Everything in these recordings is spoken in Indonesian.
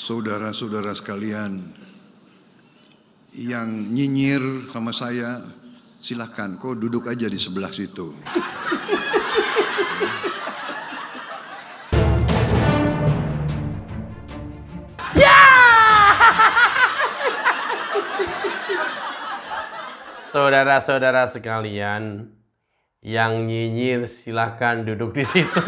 saudara-saudara sekalian yang nyinyir sama saya, silahkan, kau duduk aja di sebelah situ. Ya! Saudara-saudara sekalian yang nyinyir, silahkan duduk di situ.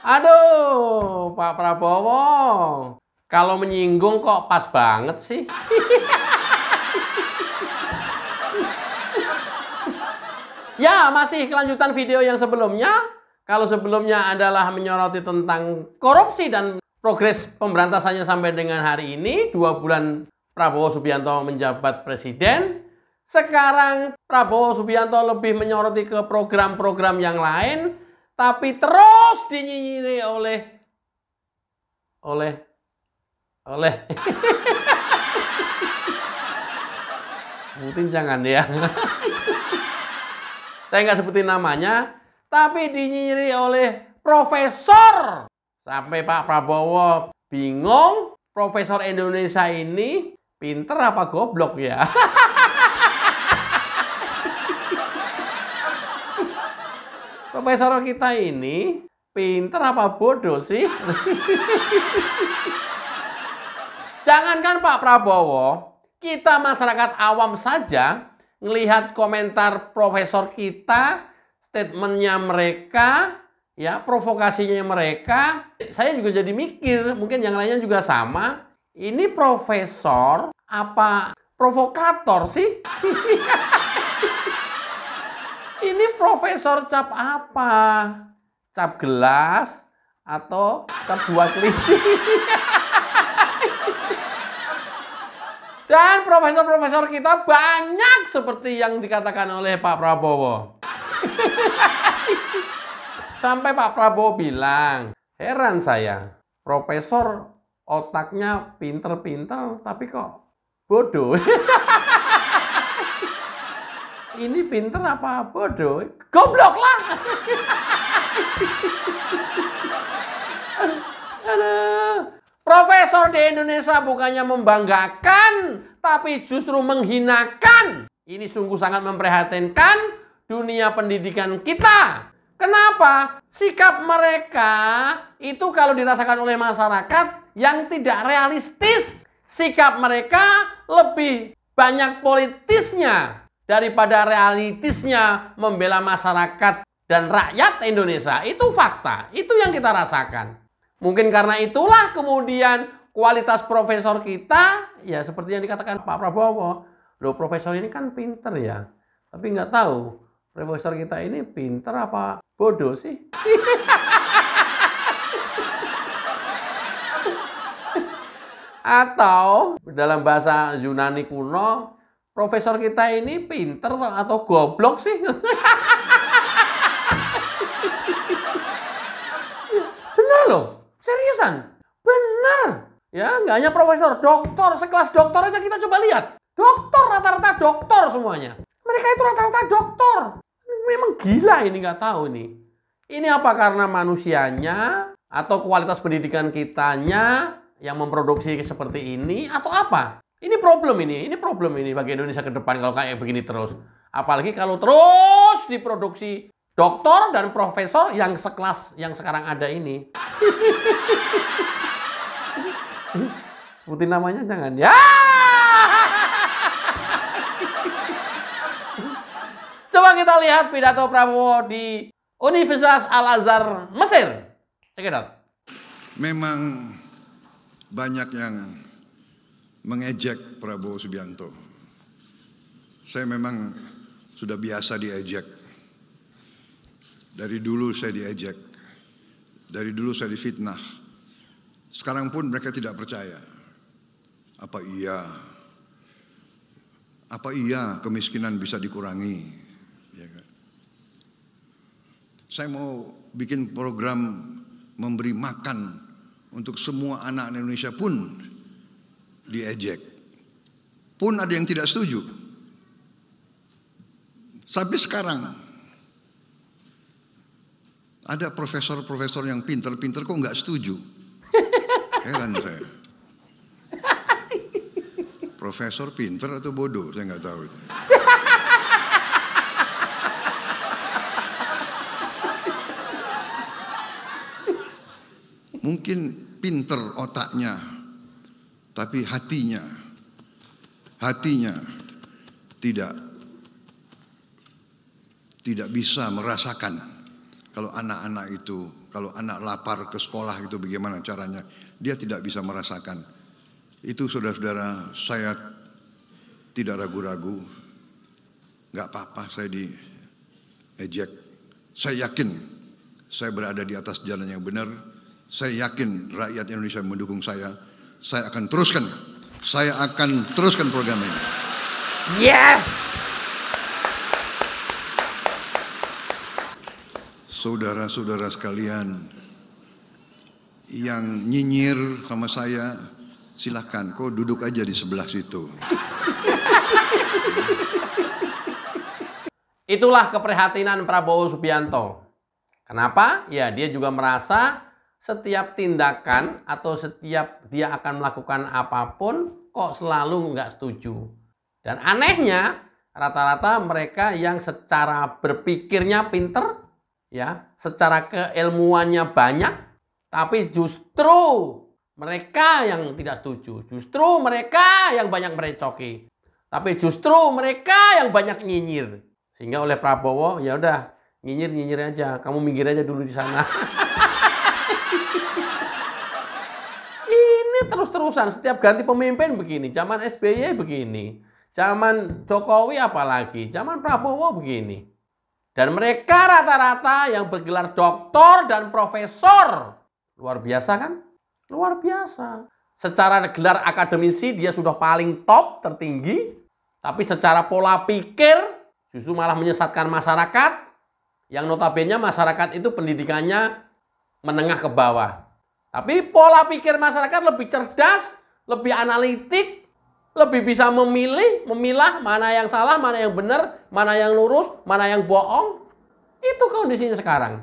Aduh, Pak Prabowo, kalau menyinggung kok pas banget sih. Ya, masih kelanjutan video yang sebelumnya. Kalau sebelumnya adalah menyoroti tentang korupsi dan progres pemberantasannya sampai dengan hari ini, 2 bulan Prabowo Subianto menjabat presiden. Sekarang Prabowo Subianto lebih menyoroti ke program-program yang lain, tapi terus dinyinyiri oleh sebutin jangan ya. Saya nggak sebutin namanya, tapi dinyinyiri oleh profesor. Sampai Pak Prabowo bingung, profesor Indonesia ini pinter apa goblok ya? Profesor kita ini pinter apa bodoh sih? Jangankan Pak Prabowo, kita masyarakat awam saja ngelihat komentar profesor kita, statementnya mereka, ya provokasinya mereka, saya juga jadi mikir, mungkin yang lainnya juga sama. Ini profesor apa provokator sih? Ini profesor cap apa? Cap gelas atau cap 2 kelinci? Dan profesor-profesor kita banyak seperti yang dikatakan oleh Pak Prabowo. Sampai Pak Prabowo bilang, heran saya, profesor otaknya pinter-pinter tapi kok bodoh. Ini pinter apa bodoh? Goblok lah! Aduh. Profesor di Indonesia bukannya membanggakan, tapi justru menghinakan. Ini sungguh sangat memprihatinkan dunia pendidikan kita. Kenapa? Sikap mereka itu kalau dirasakan oleh masyarakat yang tidak realistis. Sikap mereka lebih banyak politisnya daripada realistisnya membela masyarakat dan rakyat Indonesia. Itu fakta, itu yang kita rasakan. Mungkin karena itulah kemudian kualitas profesor kita, ya seperti yang dikatakan Pak Prabowo. Loh, profesor ini kan pinter ya, tapi nggak tahu profesor kita ini pinter apa bodoh sih. Atau dalam bahasa Yunani kuno, profesor kita ini pinter atau goblok sih? Benar loh, seriusan, benar. Ya, nggak hanya profesor, doktor, sekelas doktor aja kita coba lihat. Doktor, rata-rata doktor semuanya. Mereka itu rata-rata doktor. Memang gila ini, nggak tahu nih. Ini apa karena manusianya atau kualitas pendidikan kitanya yang memproduksi seperti ini atau apa? Ini problem ini bagi Indonesia ke depan kalau kayak begini terus. Apalagi kalau terus diproduksi doktor dan profesor yang sekelas yang sekarang ada ini. Sebutin namanya jangan ya. Coba kita lihat pidato Prabowo di Universitas Al-Azhar, Mesir. Check it out. Memang banyak yang mengejek Prabowo Subianto. Saya memang sudah biasa diejek. Dari dulu saya diejek. Dari dulu saya difitnah. Sekarang pun mereka tidak percaya. Apa iya kemiskinan bisa dikurangi? Ya kan? Saya mau bikin program memberi makan untuk semua anak Indonesia pun diejek. Pun ada yang tidak setuju. Sampai sekarang Ada profesor-profesor yang pinter-pinter kok nggak setuju. Heran saya. Profesor pinter atau bodoh, saya nggak tahu itu. Mungkin pinter otaknya, tapi hatinya tidak bisa merasakan. Kalau anak-anak itu, kalau anak lapar ke sekolah itu bagaimana caranya? Dia tidak bisa merasakan. Itu saudara-saudara, saya tidak ragu-ragu. Nggak apa-apa saya diejek. Saya yakin saya berada di atas jalan yang benar. Saya yakin rakyat Indonesia mendukung saya. Saya akan teruskan. Saya akan teruskan program ini. Yes! Saudara-saudara sekalian yang nyinyir sama saya, silahkan, kau duduk aja di sebelah situ. Itulah keprihatinan Prabowo Subianto. Kenapa? Ya, dia juga merasa setiap tindakan atau setiap dia akan melakukan apapun kok selalu nggak setuju. Dan anehnya, rata-rata mereka yang secara berpikirnya pinter, ya, secara keilmuannya banyak, tapi justru mereka yang tidak setuju. Justru mereka yang banyak merecoki. Tapi justru mereka yang banyak nyinyir. Sehingga oleh Prabowo, ya udah, nyinyir aja. Kamu minggir aja dulu di sana. Ini terus-terusan setiap ganti pemimpin begini. Zaman SBY begini. Zaman Jokowi apalagi. Zaman Prabowo begini. Dan mereka rata-rata yang bergelar doktor dan profesor. Luar biasa kan? Luar biasa. Secara gelar akademisi dia sudah paling top, tertinggi. Tapi secara pola pikir justru malah menyesatkan masyarakat. Yang notabene masyarakat itu pendidikannya menengah ke bawah. Tapi pola pikir masyarakat lebih cerdas, lebih analitik, lebih bisa memilah mana yang salah, mana yang benar, mana yang lurus, mana yang bohong. Itu kondisinya sekarang.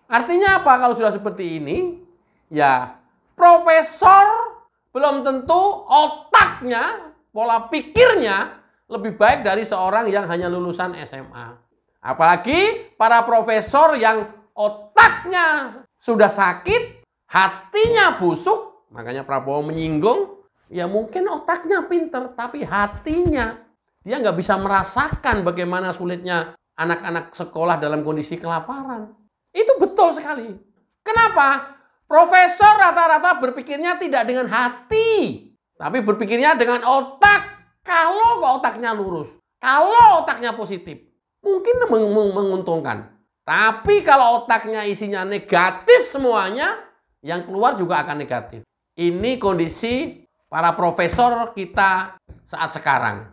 Artinya apa kalau sudah seperti ini? Ya, profesor belum tentu otaknya, pola pikirnya lebih baik dari seorang yang hanya lulusan SMA. Apalagi para profesor yang otaknya sudah sakit, hatinya busuk. Makanya Prabowo menyinggung, ya mungkin otaknya pinter, tapi hatinya dia nggak bisa merasakan bagaimana sulitnya anak-anak sekolah dalam kondisi kelaparan. Itu betul sekali. Kenapa? Profesor rata-rata berpikirnya tidak dengan hati, tapi berpikirnya dengan otak. Kalau otaknya lurus, kalau otaknya positif, mungkin menguntungkan. Tapi kalau otaknya isinya negatif semuanya, yang keluar juga akan negatif. Ini kondisi para profesor kita saat sekarang.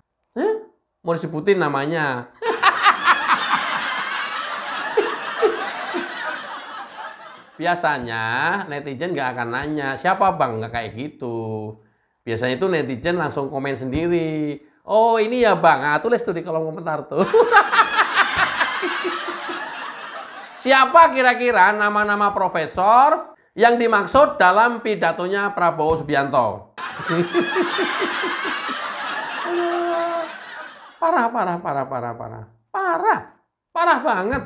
Mau disebutin namanya. Biasanya netizen nggak akan nanya, siapa bang? Nggak kayak gitu. Biasanya itu netizen langsung komen sendiri. Oh ini ya bang, nah, tulis tuh di kolom komentar tuh. Siapa kira-kira nama-nama profesor yang dimaksud dalam pidatonya Prabowo Subianto? Parah banget.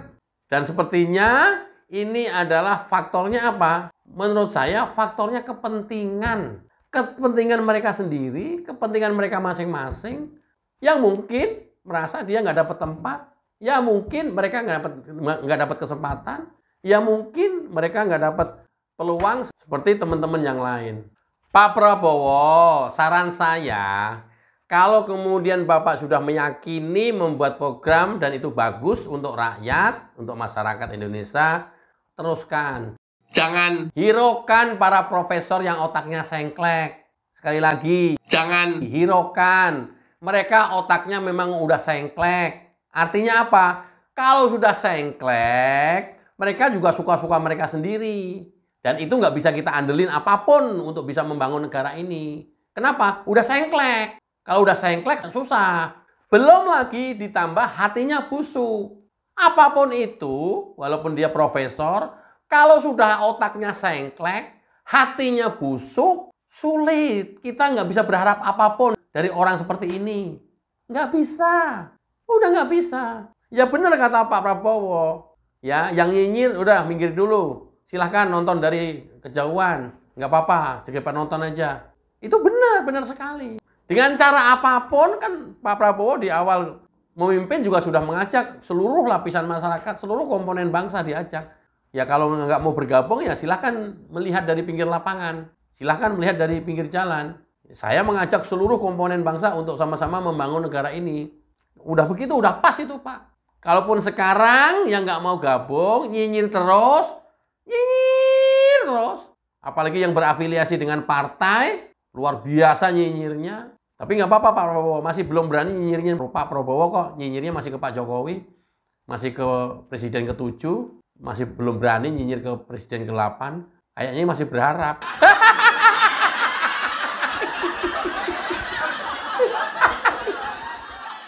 Dan sepertinya ini adalah faktornya apa? Menurut saya faktornya kepentingan. Kepentingan mereka sendiri, kepentingan mereka masing-masing. Yang mungkin merasa dia nggak dapat tempat. Ya mungkin mereka nggak dapat kesempatan. Ya mungkin mereka nggak dapat peluang seperti teman-teman yang lain. Pak Prabowo, saran saya, kalau kemudian Bapak sudah meyakini membuat program dan itu bagus untuk rakyat, untuk masyarakat Indonesia, teruskan. Jangan hiraukan para profesor yang otaknya sengklek. Sekali lagi, jangan hiraukan. Mereka otaknya memang udah sengklek. Artinya apa? Kalau sudah sengklek, mereka juga suka-suka mereka sendiri. Dan itu nggak bisa kita andelin apapun untuk bisa membangun negara ini. Kenapa? Udah sengklek. Kalau udah sengklek, susah. Belum lagi ditambah hatinya busuk. Apapun itu, walaupun dia profesor, Kalau sudah otaknya sengklek, hatinya busuk, sulit. Kita nggak bisa berharap apapun dari orang seperti ini. Nggak bisa. Udah nggak bisa. Ya benar kata Pak Prabowo. Ya, yang nyinyir udah minggir dulu. Silahkan nonton dari kejauhan. Nggak apa-apa, sebagai penonton aja. Itu benar sekali. Dengan cara apapun kan Pak Prabowo di awal memimpin juga sudah mengajak seluruh lapisan masyarakat, seluruh komponen bangsa diajak. Ya kalau nggak mau bergabung ya silahkan melihat dari pinggir lapangan. Silahkan melihat dari pinggir jalan. Saya mengajak seluruh komponen bangsa untuk sama-sama membangun negara ini. Udah begitu, udah pas itu Pak. Kalaupun sekarang yang nggak mau gabung, nyinyir terus. Apalagi yang berafiliasi dengan partai, luar biasa nyinyirnya. Tapi nggak apa-apa Pak Prabowo, masih belum berani nyinyirnya Pak Prabowo kok. Nyinyirnya masih ke Pak Jokowi, masih ke Presiden ke-7, masih belum berani nyinyir ke Presiden ke-8. Kayaknya masih berharap.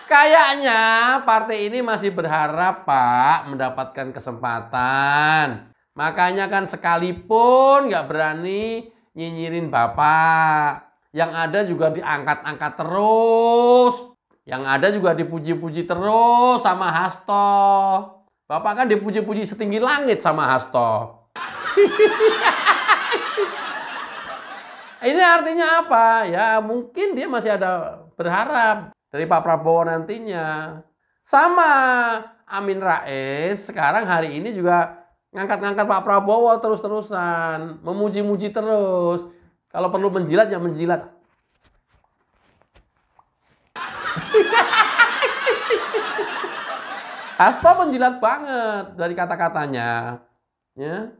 Kayaknya partai ini masih berharap Pak mendapatkan kesempatan. Makanya kan sekalipun nggak berani nyinyirin Bapak. Yang ada juga diangkat-angkat terus. Yang ada juga dipuji-puji terus sama Hasto. Bapak kan dipuji-puji setinggi langit sama Hasto. Ini artinya apa? Ya mungkin dia masih ada berharap dari Pak Prabowo nantinya. Sama Amin Rais sekarang hari ini juga ngangkat-ngangkat Pak Prabowo terus-terusan. Memuji-muji terus. Kalau perlu menjilat ya menjilat. Hasto menjilat banget dari kata-katanya. Ya.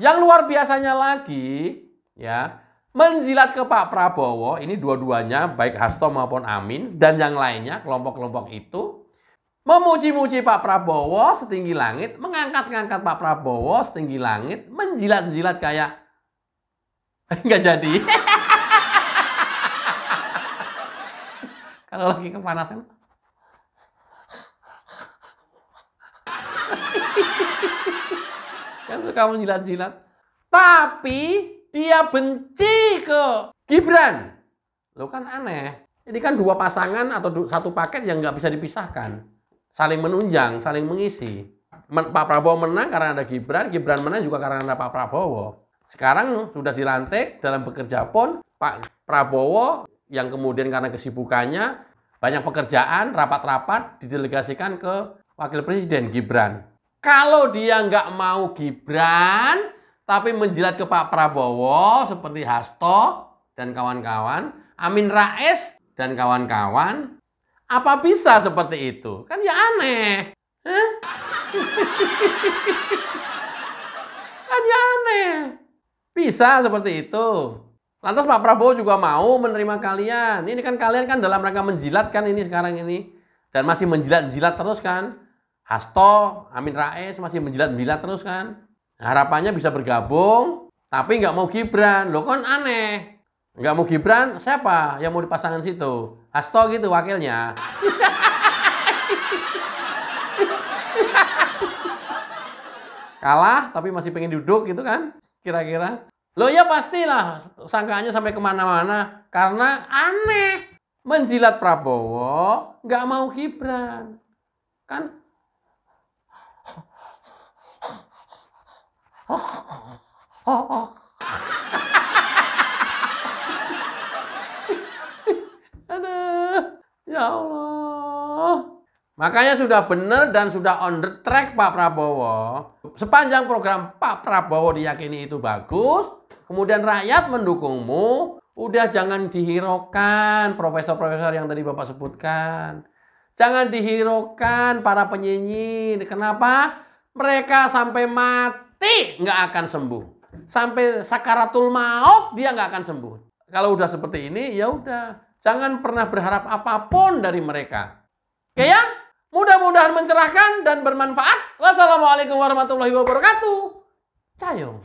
Yang luar biasanya lagi, ya, menjilat ke Pak Prabowo, ini dua-duanya, baik Hasto maupun Amin, dan yang lainnya, kelompok-kelompok itu, memuji-muji Pak Prabowo setinggi langit, mengangkat-ngangkat Pak Prabowo setinggi langit, menjilat-jilat kayak nggak jadi. Kalau lagi kepanasan. Kan suka menjilat-jilat. Tapi dia benci ke Gibran. Lo kan aneh. Ini kan dua pasangan atau satu paket yang nggak bisa dipisahkan. Saling menunjang, saling mengisi. Pak Prabowo menang karena ada Gibran, Gibran menang juga karena ada Pak Prabowo. Sekarang sudah dilantik dalam bekerja pun Pak Prabowo yang kemudian karena kesibukannya banyak pekerjaan, rapat-rapat didelegasikan ke Wakil Presiden Gibran. Kalau dia nggak mau Gibran, tapi menjilat ke Pak Prabowo seperti Hasto dan kawan-kawan, Amin Rais dan kawan-kawan, apa bisa seperti itu? Kan ya aneh. Kan ya aneh. Bisa seperti itu. Lantas Pak Prabowo juga mau menerima kalian. Ini kan kalian kan dalam rangka menjilat kan ini sekarang ini. Dan masih menjilat-jilat terus kan. Hasto, Amin Rais masih menjilat-jilat terus kan. Harapannya bisa bergabung, tapi nggak mau Gibran. Loh kan aneh. Nggak mau Gibran, siapa yang mau dipasangin situ? Hasto gitu wakilnya. Kalah tapi masih pengen duduk gitu kan, kira-kira. Loh ya pastilah sangkaannya sampai kemana-mana karena aneh. Menjilat Prabowo nggak mau Gibran. Kan aduh, ya Allah. Makanya sudah benar dan sudah on the track Pak Prabowo. Sepanjang program Pak Prabowo diyakini itu bagus, kemudian rakyat mendukungmu, udah jangan dihiraukan profesor-profesor yang tadi Bapak sebutkan. Jangan dihiraukan para penyinyir. Kenapa? Mereka sampai mati nggak akan sembuh. Sampai sakaratul maut dia nggak akan sembuh. Kalau udah seperti ini, ya udah. Jangan pernah berharap apapun dari mereka. Oke ya? Mudah-mudahan mencerahkan dan bermanfaat. Wassalamualaikum warahmatullahi wabarakatuh. Cayo.